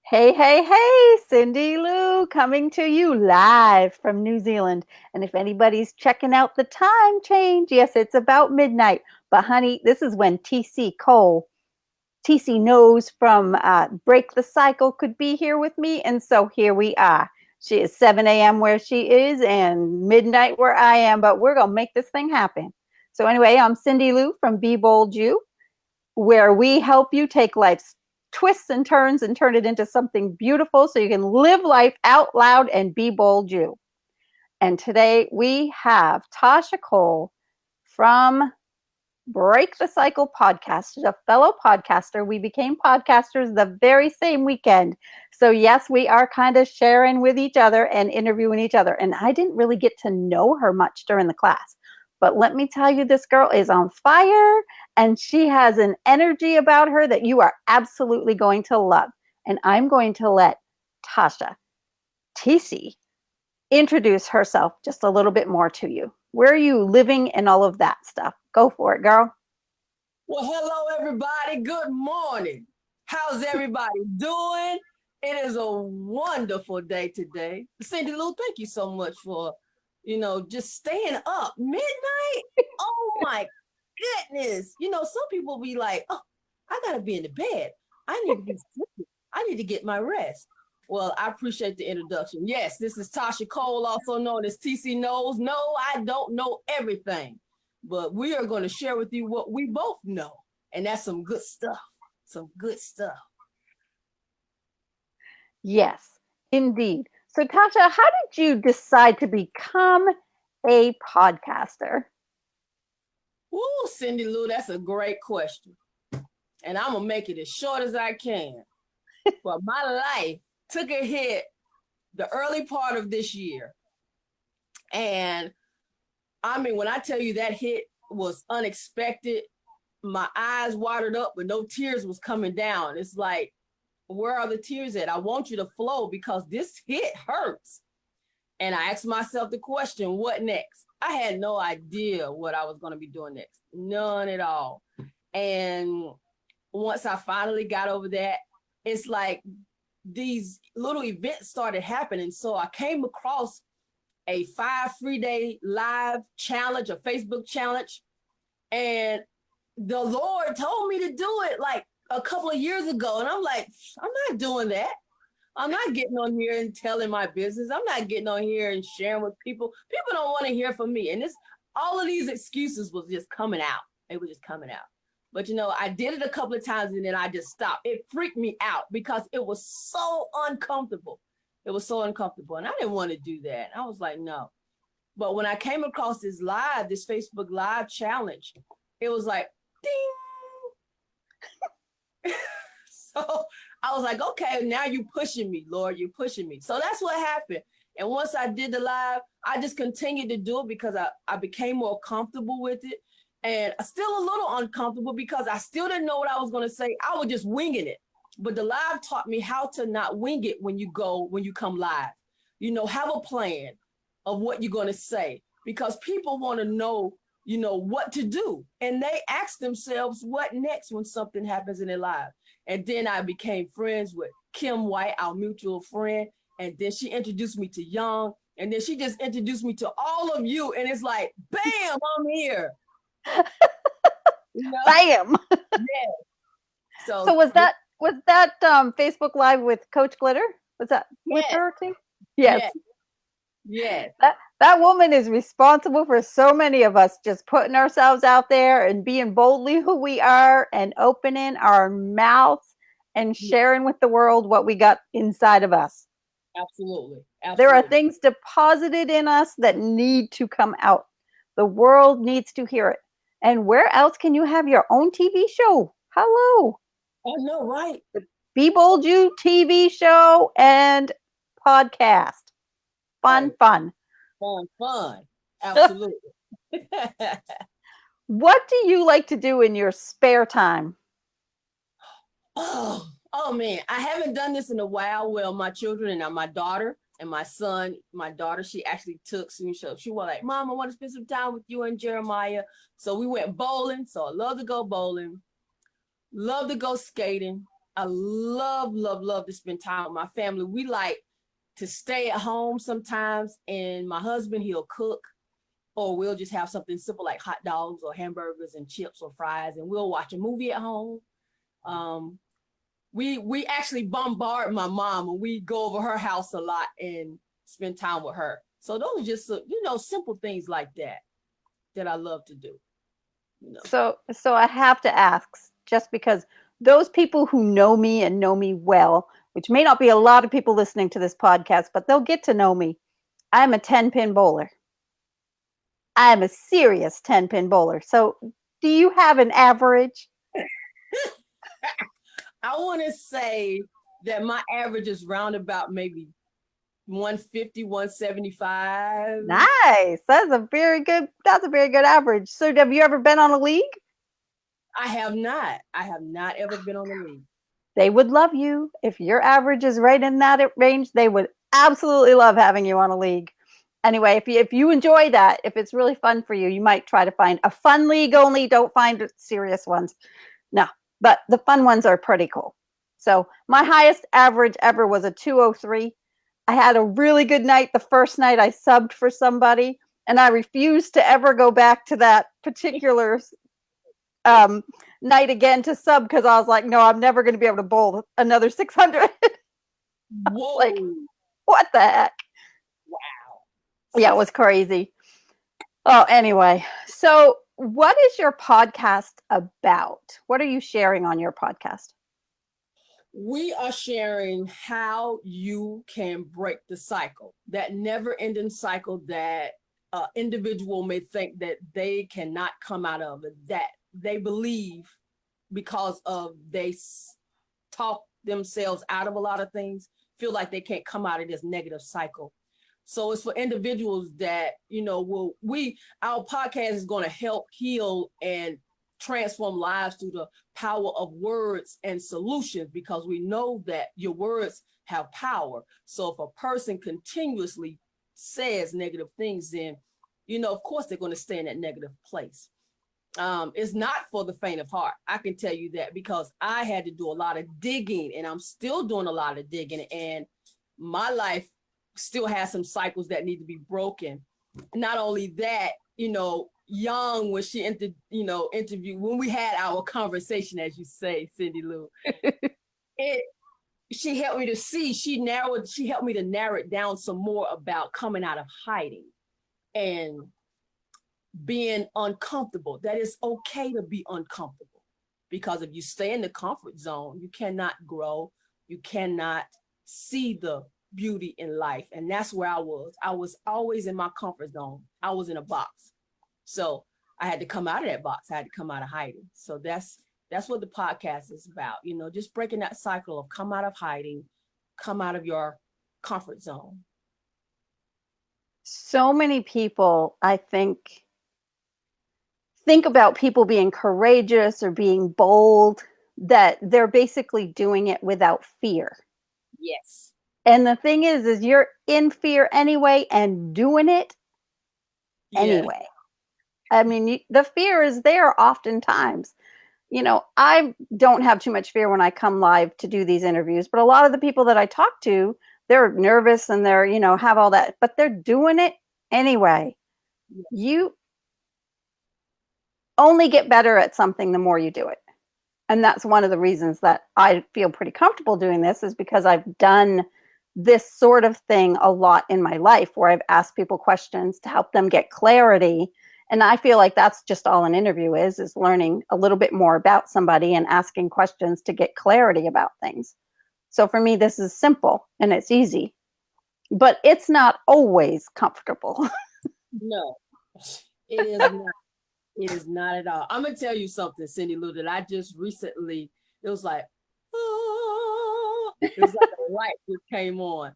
Hey, hey, hey, Cyndilu coming to you live from New Zealand. And if anybody's checking out the time change, yes, it's about midnight. But honey, this is when TC knows from Break the Cycle could be here with me. And so here we are. She is 7 a.m. where she is and midnight where I am, but we're going to make this thing happen. So anyway, I'm Cindy Lou from Be Bold You, where we help you take life's twists and turns and turn it into something beautiful so you can live life out loud and be bold you. And today we have Tasha Coles from Break the Cycle podcast. She's a fellow podcaster. We became podcasters the very same weekend. So, yes, we are kind of sharing with each other and interviewing each other. And I didn't really get to know her much during the class. But let me tell you, this girl is on fire and she has an energy about her that you are absolutely going to love. And I'm going to let Tasha, TC, introduce herself just a little bit more to you. Where are you living and all of that stuff? Go for it, girl. Well, hello, everybody. Good morning. How's everybody doing? It is a wonderful day today. Cindy Lou, thank you so much for, just staying up midnight. Oh, my goodness. Some people be like, oh, I got to be in the bed. I need to be sleeping. I need to get my rest. Well, I appreciate the introduction. Yes, this is Tasha Coles, also known as TCKnows. No, I don't know everything. But we are going to share with you what we both know. And that's some good stuff. Some good stuff. Yes, indeed. So, Tasha, how did you decide to become a podcaster? Ooh, Cindy Lou, that's a great question. And I'm going to make it as short as I can. But my life took a hit the early part of this year. And I mean, when I tell you that hit was unexpected, my eyes watered up, but no tears was coming down. It's like, where are the tears at? I want you to flow because this hit hurts. And I asked myself the question, what next? I had no idea what I was going to be doing next. None at all. And once I finally got over that, it's like these little events started happening. So I came across a 5 free day live challenge, a Facebook challenge. And the Lord told me to do it like a couple of years ago. And I'm like, I'm not doing that. I'm not getting on here and telling my business. I'm not getting on here and sharing with people. People don't want to hear from me. And all of these excuses was just coming out. They were just coming out. But I did it a couple of times and then I just stopped. It freaked me out because it was so uncomfortable. It was so uncomfortable. And I didn't want to do that. I was like, no. But when I came across this Facebook live challenge, it was like, ding. So I was like, okay, now you're pushing me, Lord, you're pushing me. So that's what happened. And once I did the live, I just continued to do it because I became more comfortable with it. And still a little uncomfortable because I still didn't know what I was going to say. I was just winging it. But the live taught me how to not wing it when you come live. Have a plan of what you're going to say because people want to know, what to do. And they ask themselves what next when something happens in their life. And then I became friends with Kim White, our mutual friend. And then she introduced me to Young. And then she just introduced me to all of you. And it's like, bam, I'm here. Bam. Yeah. So was that Facebook Live with Coach Glitter? Was that with her too? Yes. Yes. That woman is responsible for so many of us just putting ourselves out there and being boldly who we are and opening our mouths and sharing with the world what we got inside of us. Absolutely. There are things deposited in us that need to come out. The world needs to hear it. And where else can you have your own TV show? Hello. I know, right? The Be Bold You TV show and podcast. Fun. Absolutely. What do you like to do in your spare time? Oh man, I haven't done this in a while. Well, my children and my daughter and my son, my daughter, she actually took some show. She was like, Mom, I want to spend some time with you and Jeremiah. So we went bowling. So I love to go bowling, love to go skating. I love to spend time with my family. We like to stay at home sometimes, and my husband, he'll cook, or we'll just have something simple like hot dogs or hamburgers and chips or fries, and we'll watch a movie at home. Um, we actually bombard my mom, and we go over her house a lot and spend time with her. So those are just simple things like that I love to do. So I have to ask, just because those people who know me and know me well, which may not be a lot of people listening to this podcast, but they'll get to know me. I'm a 10-pin bowler. I'm a serious 10-pin bowler. So do you have an average? I want to say that my average is round about maybe 150, 175. Nice. That's a very good average. So have you ever been on a league? I have not. I have not ever been on the league. They would love you. If your average is right in that range, they would absolutely love having you on a league. Anyway, if you enjoy that, if it's really fun for you, you might try to find a fun league only. Don't find serious ones. No, but the fun ones are pretty cool. So my highest average ever was a 203. I had a really good night the first night I subbed for somebody, and I refused to ever go back to that particular night again to sub, because I was like, no, I'm never going to be able to bowl another 600. Whoa. Like, what the heck? Wow. Yeah, it was crazy. Oh, anyway. So what is your podcast about? What are you sharing on your podcast? We are sharing how you can break the cycle, that never ending cycle that an individual may think that they cannot come out of, that they believe because of they talk themselves out of a lot of things, feel like they can't come out of this negative cycle. So it's for individuals that, our podcast is going to help heal and transform lives through the power of words and solutions, because we know that your words have power. So if a person continuously says negative things, then, of course, they're going to stay in that negative place. It's not for the faint of heart. I can tell you that, because I had to do a lot of digging, and I'm still doing a lot of digging, and my life still has some cycles that need to be broken. Not only that, Young, when she interviewed, when we had our conversation, as you say, Cyndilu, she helped me to see, she helped me to narrow it down some more about coming out of hiding and being uncomfortable. That it's okay to be uncomfortable, because if you stay in the comfort zone, you cannot grow, you cannot see the beauty in life. And that's where I was always in my comfort zone. I was in a box. So I had to come out of that box. I had to come out of hiding. So that's what the podcast is about, just breaking that cycle of come out of hiding, come out of your comfort zone. So many people, I think about people being courageous or being bold, that they're basically doing it without fear. Yes. And the thing is you're in fear anyway and doing it anyway. I mean, the fear is there oftentimes. I don't have too much fear when I come live to do these interviews, but a lot of the people that I talk to, they're nervous and they're, have all that, but they're doing it anyway. Yes. You only get better at something the more you do it. And that's one of the reasons that I feel pretty comfortable doing this, is because I've done this sort of thing a lot in my life, where I've asked people questions to help them get clarity. And I feel like that's just all an interview is learning a little bit more about somebody and asking questions to get clarity about things. So for me, this is simple and it's easy, but it's not always comfortable. No, it is not. It is not at all. I'm going to tell you something, Cyndilu, that I just recently, it was like a light just came on.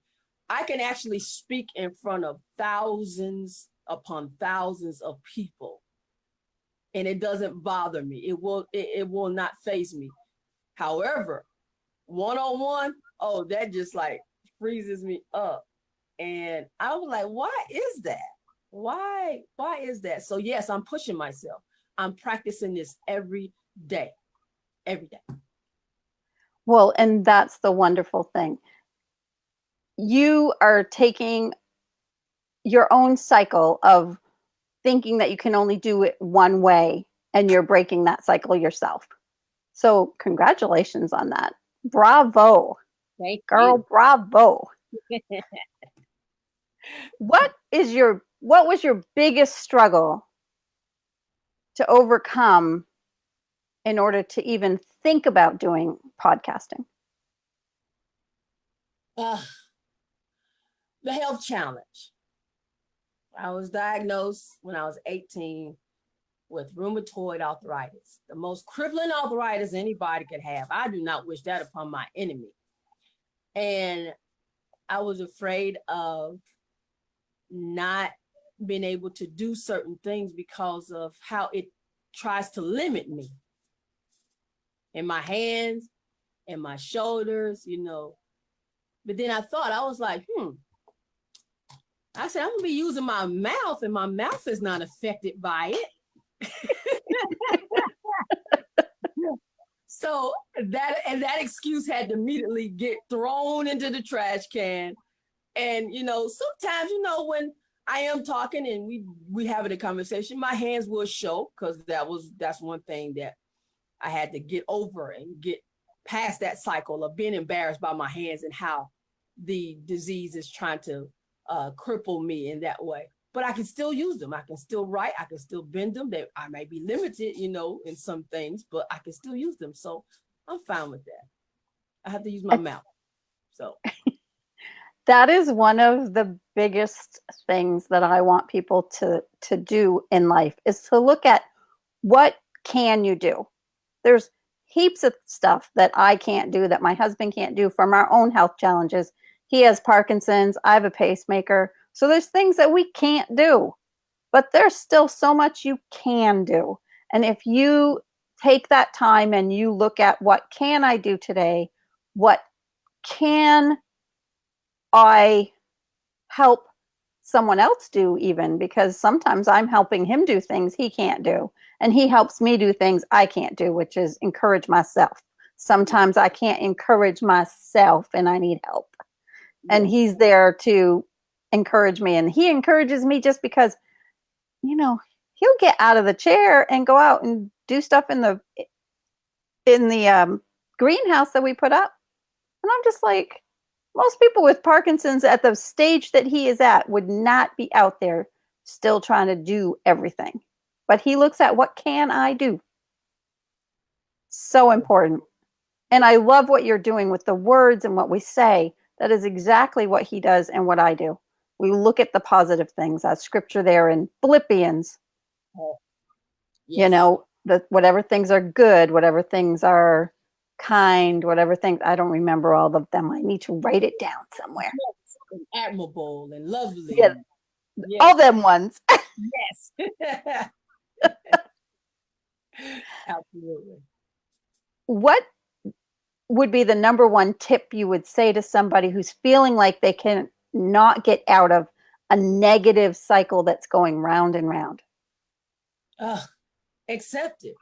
I can actually speak in front of thousands upon thousands of people, and it doesn't bother me. It will not faze me. However, one-on-one, that just like freezes me up. And I was like, why is that? Why is that? So yes, I'm pushing myself. I'm practicing this every day. Well, and that's the wonderful thing. You are taking your own cycle of thinking that you can only do it one way, and you're breaking that cycle yourself. So congratulations on that. Bravo. Thank Girl, you. bravo. What was your biggest struggle to overcome in order to even think about doing podcasting? Uh, the health challenge. I was diagnosed when I was 18 with rheumatoid arthritis, the most crippling arthritis anybody could have. I do not wish that upon my enemy. And I was afraid of not being able to do certain things because of how it tries to limit me in my hands and my shoulders, you know. But then I thought, I was like, I said, I'm gonna be using my mouth, and my mouth is not affected by it. So that excuse had to immediately get thrown into the trash can. And sometimes, when I am talking and we having a conversation, my hands will show, because that's one thing that I had to get over and get past, that cycle of being embarrassed by my hands and how the disease is trying to cripple me in that way. But I can still use them. I can still write. I can still bend them. I may be limited, in some things, but I can still use them. So I'm fine with that. I have to use my mouth. So that is one of the biggest things that I want people to do in life, is to look at what can you do. There's heaps of stuff that I can't do, that my husband can't do, from our own health challenges. He has Parkinson's, I have a pacemaker. So there's things that we can't do, but there's still so much you can do. And if you take that time and you look at, what can I do today? What can I help someone else do, even? Because sometimes I'm helping him do things he can't do, and he helps me do things I can't do, which is encourage myself. Sometimes I can't encourage myself and I need help. And he's there to encourage me, and he encourages me just because, he'll get out of the chair and go out and do stuff in the greenhouse that we put up. And I'm just like, most people with Parkinson's at the stage that he is at would not be out there still trying to do everything. But he looks at, what can I do? So important. And I love what you're doing with the words and what we say. That is exactly what he does and what I do. We look at the positive things. That scripture there in Philippians. yes. Whatever things are good, whatever things are kind, whatever things, I don't remember all of them. I need to write it down somewhere. Yes, and admirable and lovely. Yeah, yes. All them ones. Yes. Absolutely. What would be the number one tip you would say to somebody who's feeling like they can not get out of a negative cycle that's going round and round? Accept it.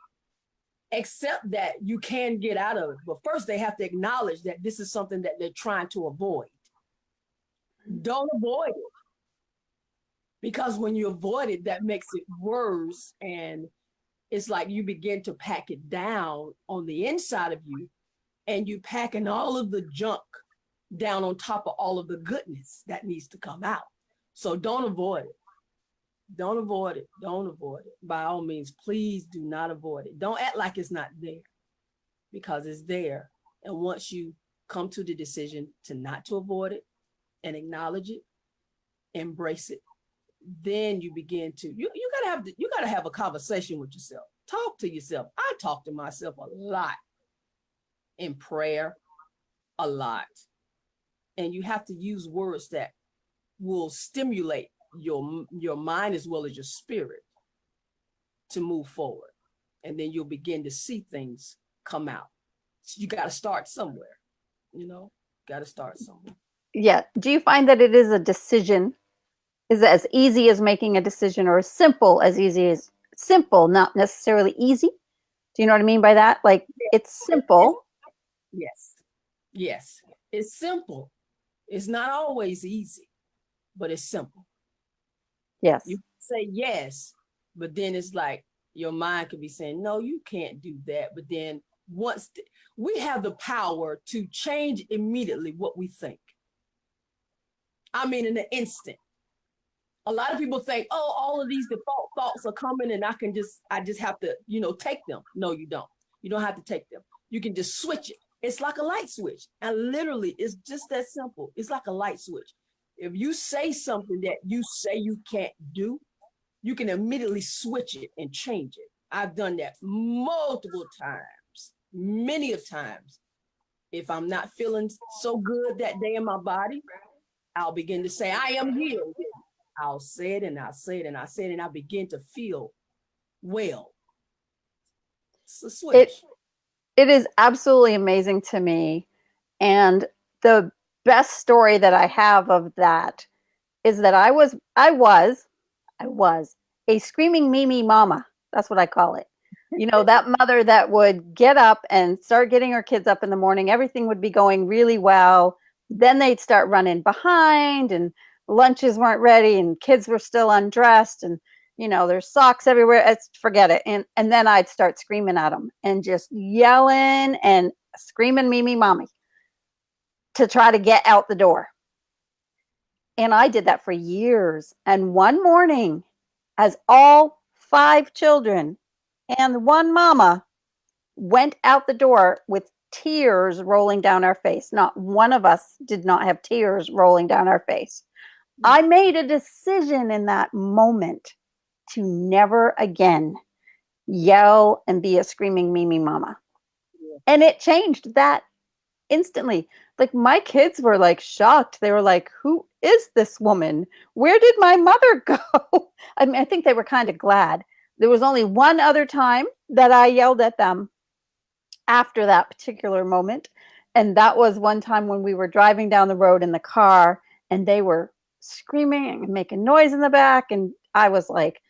Accept that you can get out of it. But first, they have to acknowledge that this is something that they're trying to avoid. Don't avoid it. Because when you avoid it, that makes it worse. And it's like you begin to pack it down on the inside of you, and you packing all of the junk down on top of all of the goodness that needs to come out. So don't avoid it. Don't avoid it. Don't avoid it. By all means, please do not avoid it. Don't act like it's not there, because it's there. And once you come to the decision to not to avoid it and acknowledge it, embrace it, then you begin to, you gotta have a conversation with yourself. Talk to yourself. I talk to myself a lot in prayer, a lot. And you have to use words that will stimulate your mind as well as your spirit to move forward. And then you'll begin to see things come out. So you got to start somewhere, got to start somewhere. Yeah. Do you find that it is a decision? Is it as easy as making a decision, or as simple, not necessarily easy? Do you know what I mean by that? Like, it's simple. Yes. Yes. It's simple. It's not always easy, but it's simple. Yes. You say yes, but then it's like your mind could be saying, no, you can't do that. But then we have the power to change immediately what we think. I mean, in an instant. A lot of people think, oh, all of these default thoughts are coming and I just have to, take them. No, you don't. You don't have to take them. You can just switch it. It's like a light switch. And literally, it's just that simple. It's like a light switch. If you say something that you say you can't do, you can immediately switch it and change it. I've done that multiple times, many of times. If I'm not feeling so good that day in my body, I'll begin to say, I am healed. I'll say it and I'll say it and I'll say it and I begin to feel well. It's a switch. It is absolutely amazing to me. And the best story that I have of that is that I was a screaming Mimi mama. That's what I call it. That mother that would get up and start getting her kids up in the morning. Everything would be going really well. Then they'd start running behind and lunches weren't ready and kids were still undressed and there's socks everywhere. Forget it. And then I'd start screaming at them and just yelling and screaming Mimi mommy to try to get out the door. And I did that for years. And one morning, as all 5 children and one mama went out the door with tears rolling down our face, not one of us did not have tears rolling down our face. I made a decision in that moment to never again yell and be a screaming Mimi mama. And it changed that instantly. Like my kids were like shocked. They were like, who is this woman? Where did my mother go? I mean, I think they were kind of glad. There was only one other time that I yelled at them after that particular moment. And that was one time when we were driving down the road in the car and they were screaming and making noise in the back. And I was like,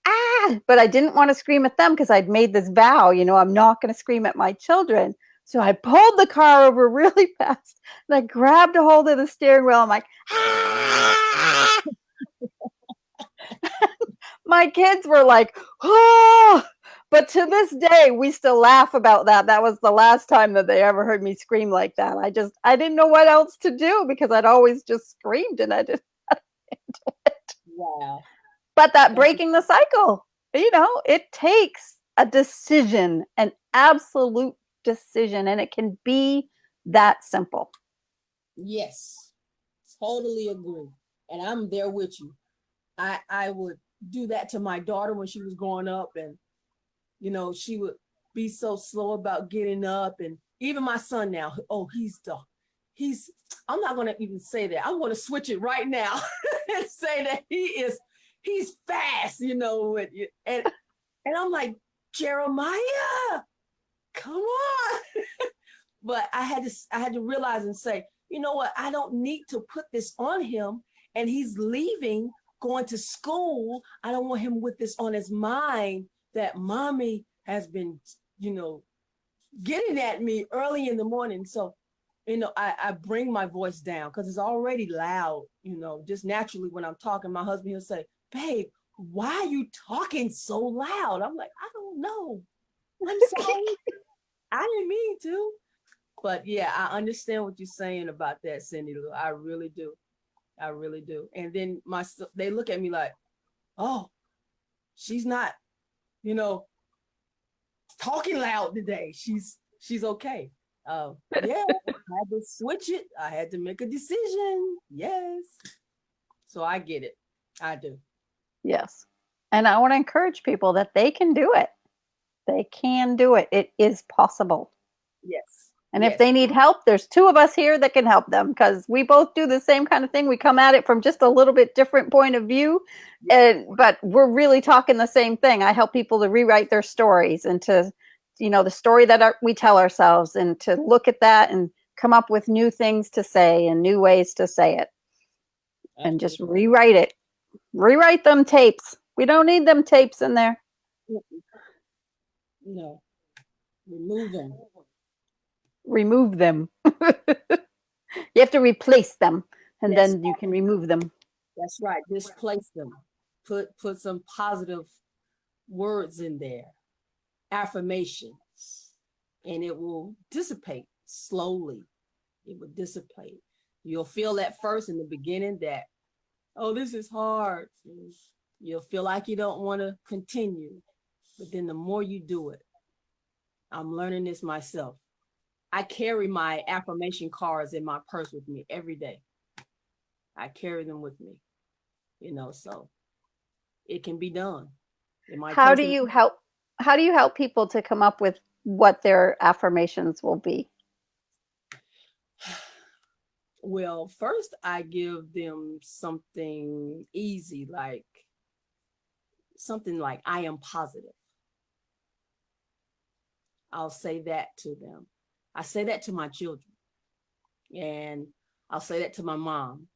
ah, but I didn't want to scream at them because I'd made this vow, I'm not going to scream at my children. So I pulled the car over really fast and I grabbed a hold of the steering wheel. I'm like, ah! My kids were like, oh, but to this day, we still laugh about that. That was the last time that they ever heard me scream like that. I didn't know what else to do because I'd always just screamed and I didn't handle it. Wow. But that breaking the cycle, it takes a decision, an absolute decision, and it can be that simple. Yes, totally agree. And I'm there with you. I would do that to my daughter when she was growing up, and she would be so slow about getting up. And even my son now, I'm not going to even say that. I'm going to switch it right now and say that he's fast, and I'm like, Jeremiah, come on. But I had to realize and say, you know what? I don't need to put this on him. And he's leaving, going to school. I don't want him with this on his mind that mommy has been, getting at me early in the morning. So, I bring my voice down because it's already loud, just naturally when I'm talking. My husband, he'll say, babe, why are you talking so loud? I'm like, I don't know. I'm sorry. I didn't mean to. But yeah, I understand what you're saying about that, Cyndilu. I really do. I really do. And then they look at me like, oh, she's not, talking loud today. She's okay. Yeah, I had to switch it. I had to make a decision. Yes. So I get it. I do. Yes. And I want to encourage people that they can do it. They can do it. It is possible. Yes. And if they need help, there's 2 of us here that can help them because we both do the same kind of thing. We come at it from just a little bit different point of view, but we're really talking the same thing. I help people to rewrite their stories and to, the story that we tell ourselves and to look at that and come up with new things to say and new ways to say it. Absolutely. And just rewrite it. Rewrite them tapes. We don't need them tapes in there. No. Remove them. remove them. You have to replace them, and That's then you can remove them. that's right. Displace them. Put some positive words in there, affirmations, and it will dissipate slowly. It will dissipate. You'll feel at first in the beginning that, oh, this is hard. You'll feel like you don't want to continue. But then the more you do it, I'm learning this myself. I carry my affirmation cards in my purse with me every day. I carry them with me, so it can be done. It might How take do some. you help how do you help people to come up with what their affirmations will be? Well, first I give them something easy, like something like I am positive. I'll say that to them. I say that to my children, and I'll say that to my mom.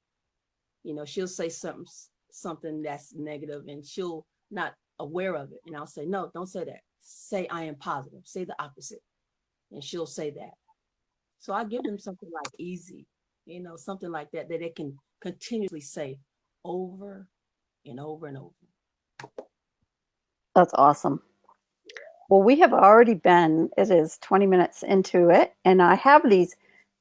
She'll say something that's negative, and she'll not aware of it, and I'll say, no, don't say that. Say I am positive. Say the opposite, and she'll say that. So I give them something like easy, something like that they can continuously say over and over and over. That's awesome. Well, we have already been, it is 20 minutes into it, and I have these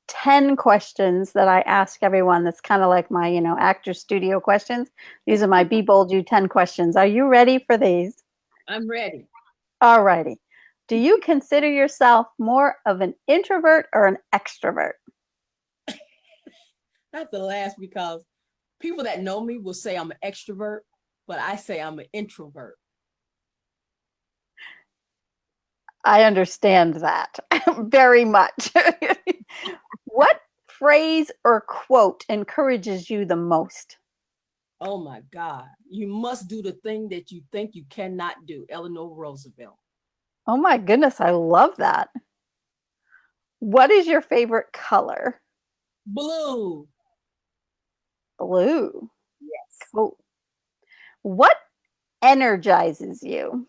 10 questions that I ask everyone. That's kind of like my, actor studio questions. These are my Be Bold You 10 questions. Are you ready for these? I'm ready. All righty. Do you consider yourself more of an introvert or an extrovert? I have to laugh because people that know me will say I'm an extrovert, but I say I'm an introvert. I understand that very much. What phrase or quote encourages you the most? Oh my God. You must do the thing that you think you cannot do. Eleanor Roosevelt. Oh my goodness, I love that. What is your favorite color? Blue. Blue. Yes. Cool. What energizes you?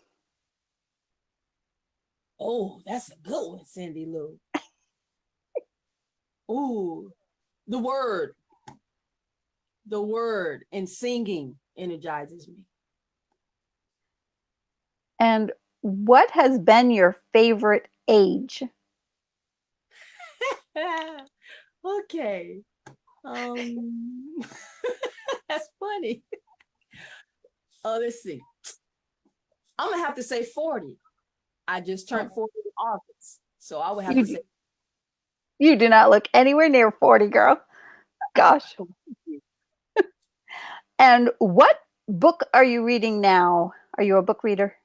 Oh, that's a good one, Cyndilu. Ooh, the word. The word and singing energizes me. And what has been your favorite age? Okay. Um, that's funny. Oh, let's see. I'm gonna have to say 40. I just turned 40 in August, so I would have to You, say. you do not look anywhere near 40, girl. Gosh. And what book are you reading now? Are you a book reader?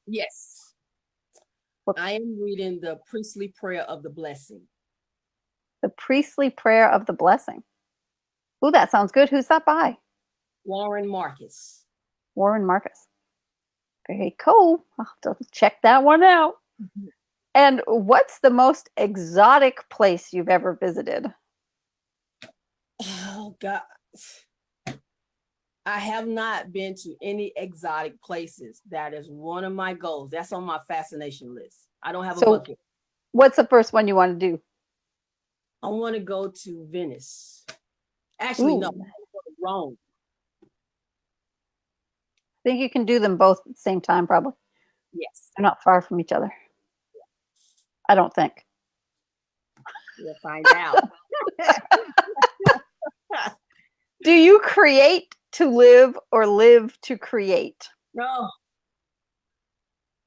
Yes, What, I am reading the priestly prayer of the blessing. the Priestly Prayer of the Blessing. Oh, that sounds good. Who's that by? Warren Marcus. Warren Marcus. Very cool. I'll have to check that one out. And what's the most exotic place you've ever visited? Oh God. I have not been to any exotic places. That is one of my goals. That's on my fascination list. I don't have a So, bucket. what's the first one you want to do? I want to go to Venice. Actually, no, I Ooh, want to go to Rome. I think you can do them both at the same time, probably. Yes, They're not far from each other. I don't think. we'll find out. Do you create to live or live to create? No,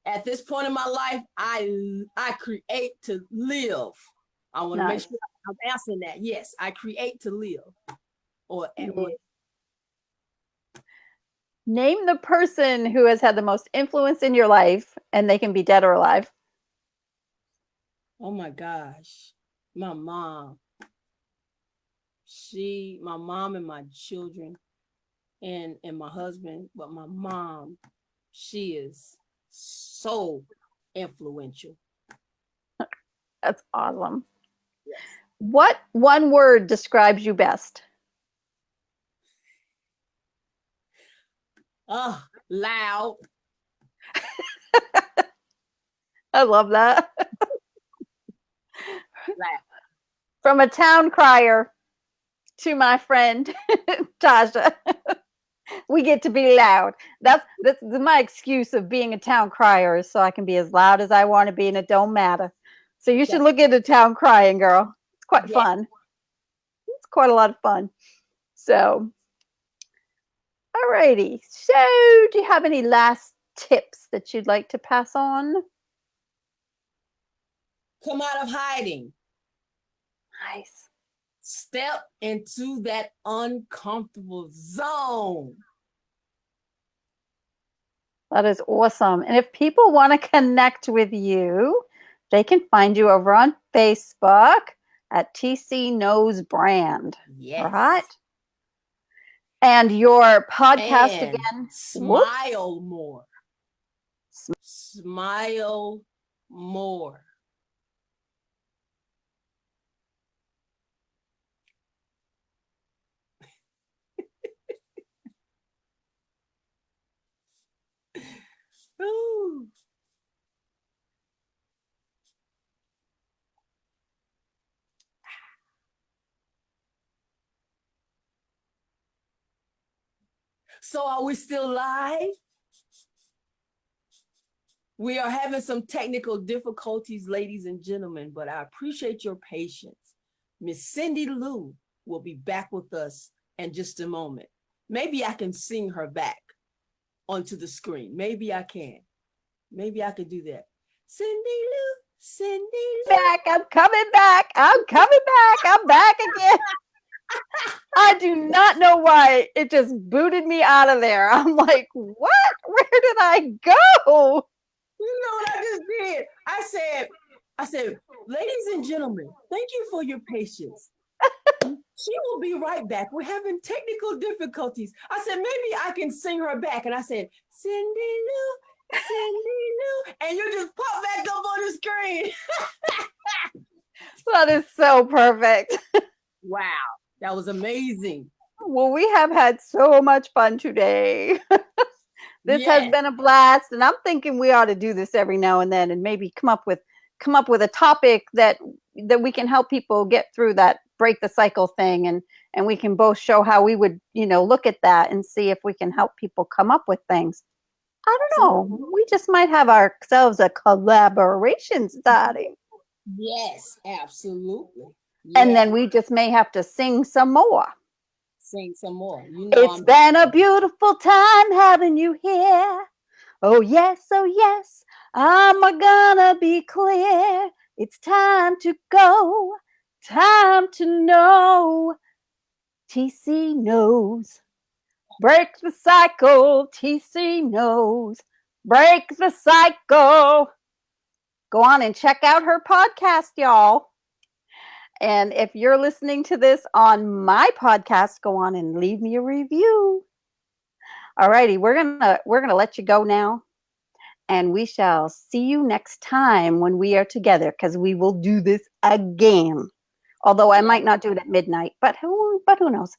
at this point in my life, I create to live. I want to make Nice. sure I'm answering that. Yes, I create to live. Or, Yeah. or Name the person who has had the most influence in your life, and they can be dead or alive. oh my gosh, my mom. My mom and my children, and my husband, but my mom, she is so influential. That's awesome. Yes. What one word describes you best? Oh, loud. I love that. Laugh. From a town crier to my friend Tasha. We get to be loud. That's my excuse of being a town crier, is so I can be as loud as I want to be and it don't matter. So you should look into town crying, girl. It's quite fun. It's quite a lot of fun. So, alrighty. So, do you have any last tips that you'd like to pass on? Come out of hiding. Nice. Step into that uncomfortable zone. That is awesome. And if people want to connect with you, they can find you over on Facebook at TCKnows brand. Yes. All right. And your podcast and again. Smile more. Smile more. Ooh. So are we still live? We are having some technical difficulties, ladies and gentlemen, but I appreciate your patience. Miss Cyndilu will be back with us in just a moment. Maybe I can sing her back onto the screen. Maybe I can. Maybe I could do that. Cyndilu, Cyndilu. Back, I'm coming back. I'm coming back. I'm back again. I do not know why it just booted me out of there. I'm like, what? Where did I go? You know what I just did? I said, ladies and gentlemen, thank you for your patience. She will be right back. We're having technical difficulties. I said, maybe I can sing her back. And I said, Cyndilu, Cyndilu. And you just pop back up on the screen. That is so perfect. Wow, that was amazing. Well, we have had so much fun today. This has been a blast, and I'm thinking we ought to do this every now and then, and maybe come up with a topic that we can help people get through that break the cycle thing, and we can both show how we would look at that and see if we can help people come up with things. I don't know. We just might have ourselves a collaboration starting. Yes, absolutely. And then we just may have to sing some more. Sing some more. It's been a beautiful time having you here. Oh yes, I'm gonna be clear. It's time to go, time to know. TC knows. Break the cycle, TC knows. Break the cycle. Go on and check out her podcast, y'all. And if you're listening to this on my podcast, go on and leave me a review. All righty, we're gonna let you go now, and we shall see you next time when we are together, because we will do this again. Although I might not do it at midnight, but who knows?